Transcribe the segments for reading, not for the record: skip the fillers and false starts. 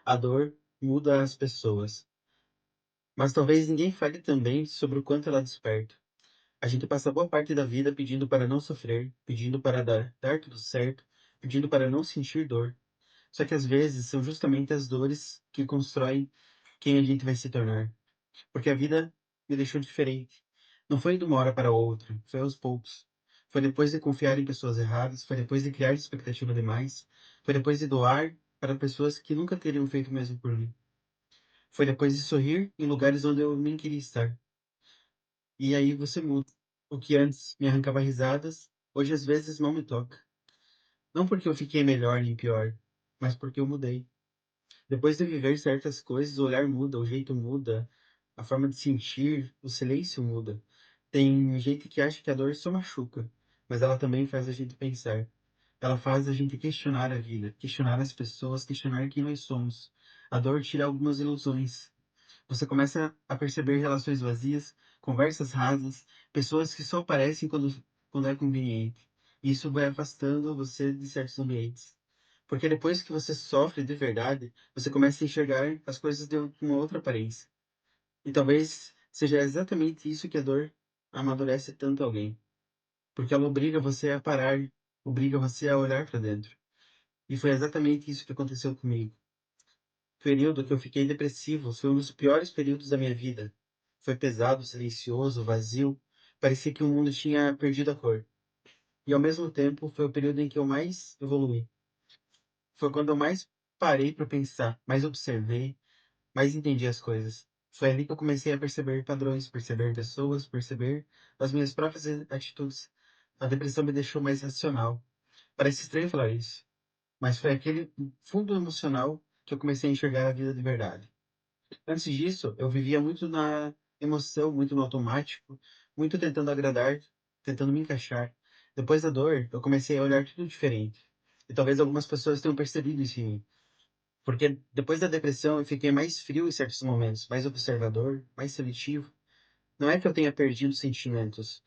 A dor muda as pessoas, mas talvez ninguém fale também sobre o quanto ela desperta. A gente passa boa parte da vida pedindo para não sofrer, pedindo para dar tudo certo, pedindo para não sentir dor. Só que às vezes são justamente as dores que constroem quem a gente vai se tornar. Porque a vida me deixou diferente. Não foi de uma hora para outra, foi aos poucos. Foi depois de confiar em pessoas erradas, foi depois de criar expectativa demais, foi depois de doar para pessoas que nunca teriam feito o mesmo por mim. Foi depois de sorrir em lugares onde eu nem queria estar. E aí você muda. O que antes me arrancava risadas, hoje às vezes não me toca. Não porque eu fiquei melhor nem pior, mas porque eu mudei. Depois de viver certas coisas, o olhar muda, o jeito muda, a forma de sentir, o silêncio muda. Tem gente que acha que a dor só machuca, mas ela também faz a gente pensar. Ela faz a gente questionar a vida, questionar as pessoas, questionar quem nós somos. A dor tira algumas ilusões. Você começa a perceber relações vazias, conversas rasas, pessoas que só aparecem quando é conveniente. E isso vai afastando você de certos ambientes. Porque depois que você sofre de verdade, você começa a enxergar as coisas de uma outra aparência. E talvez seja exatamente isso que a dor amadurece tanto alguém. Porque ela obriga você a parar, obriga você a olhar para dentro. E foi exatamente isso que aconteceu comigo. O período que eu fiquei depressivo foi um dos piores períodos da minha vida. Foi pesado, silencioso, vazio. Parecia que o mundo tinha perdido a cor. E ao mesmo tempo foi o período em que eu mais evolui. Foi quando eu mais parei para pensar, mais observei, mais entendi as coisas. Foi ali que eu comecei a perceber padrões, perceber pessoas, perceber as minhas próprias atitudes. A depressão me deixou mais racional. Parece estranho falar isso, mas foi aquele fundo emocional que eu comecei a enxergar a vida de verdade. Antes disso, eu vivia muito na emoção, muito no automático, muito tentando agradar, tentando me encaixar. Depois da dor, eu comecei a olhar tudo diferente. E talvez algumas pessoas tenham percebido isso em mim. Porque depois da depressão, eu fiquei mais frio em certos momentos, mais observador, mais seletivo. Não é que eu tenha perdido sentimentos,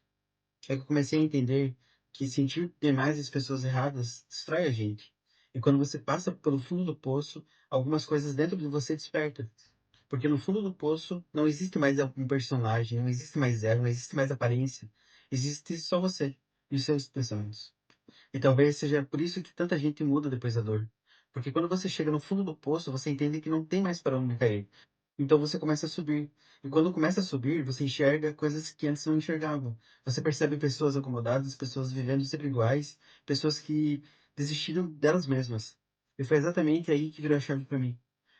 é que eu comecei a entender que sentir demais as pessoas erradas destrói a gente. E quando você passa pelo fundo do poço, algumas coisas dentro de você despertam. Porque no fundo do poço não existe mais um personagem, não existe mais ego, não existe mais aparência. Existe só você e os seus pensamentos. E talvez seja por isso que tanta gente muda depois da dor. Porque quando você chega no fundo do poço, você entende que não tem mais para onde cair. Então você começa a subir. E quando começa a subir, você enxerga coisas que antes não enxergava. Você percebe pessoas acomodadas, pessoas vivendo sempre iguais, pessoas que desistiram delas mesmas. E foi exatamente aí que virou a chave para mim.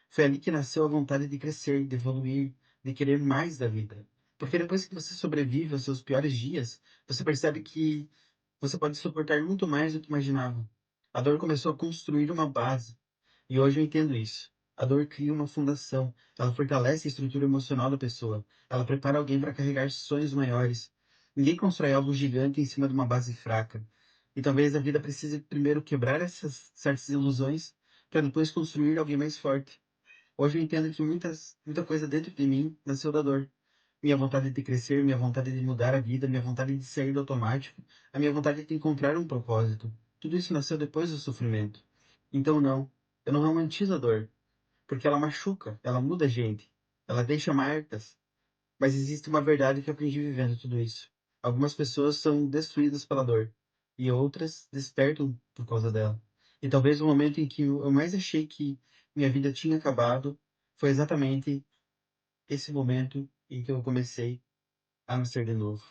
Foi ali que nasceu a vontade de crescer, de evoluir, de querer mais da vida. Porque depois que você sobrevive aos seus piores dias, você percebe que você pode suportar muito mais do que imaginava. A dor começou a construir uma base, e hoje eu entendo isso. A dor cria uma fundação, ela fortalece a estrutura emocional da pessoa, ela prepara alguém para carregar sonhos maiores. Ninguém constrói algo gigante em cima de uma base fraca. E talvez a vida precise primeiro quebrar essas certas ilusões para depois construir alguém mais forte. Hoje eu entendo que muita coisa dentro de mim nasceu da dor. Minha vontade de crescer, minha vontade de mudar a vida, minha vontade de sair do automático, a minha vontade de encontrar um propósito. Tudo isso nasceu depois do sofrimento. Então não, eu não romantizo a dor, porque ela machuca, ela muda a gente, ela deixa marcas. Mas existe uma verdade que eu aprendi vivendo tudo isso. Algumas pessoas são destruídas pela dor, e outras despertam por causa dela. E talvez o momento em que eu mais achei que minha vida tinha acabado foi exatamente esse momento em que eu comecei a nascer de novo.